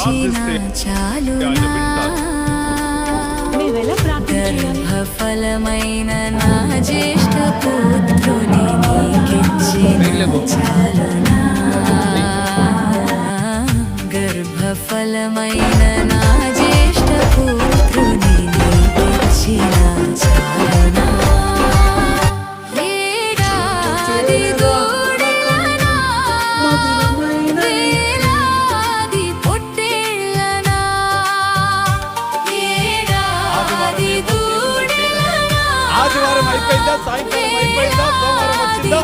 ప్రార్థిస్తే ఆయన వింటారు. గర్భఫలమైన నా జ్యేష్ఠ పుత్రుని నీకిచ్చిన చాలునా. గర్భఫలమైన నా జ్యేష్ఠ పుత్రుని నీకిచ్చిన చాలునా. ఏడాది దూడలనా, వేలాది పొట్టేళ్ళనా, ఏడాది దూడలనా, ఆదివారం అయిపోయిందా, సాయంకాలం అయిపోయిందా, సోమవారం వచ్చిందా,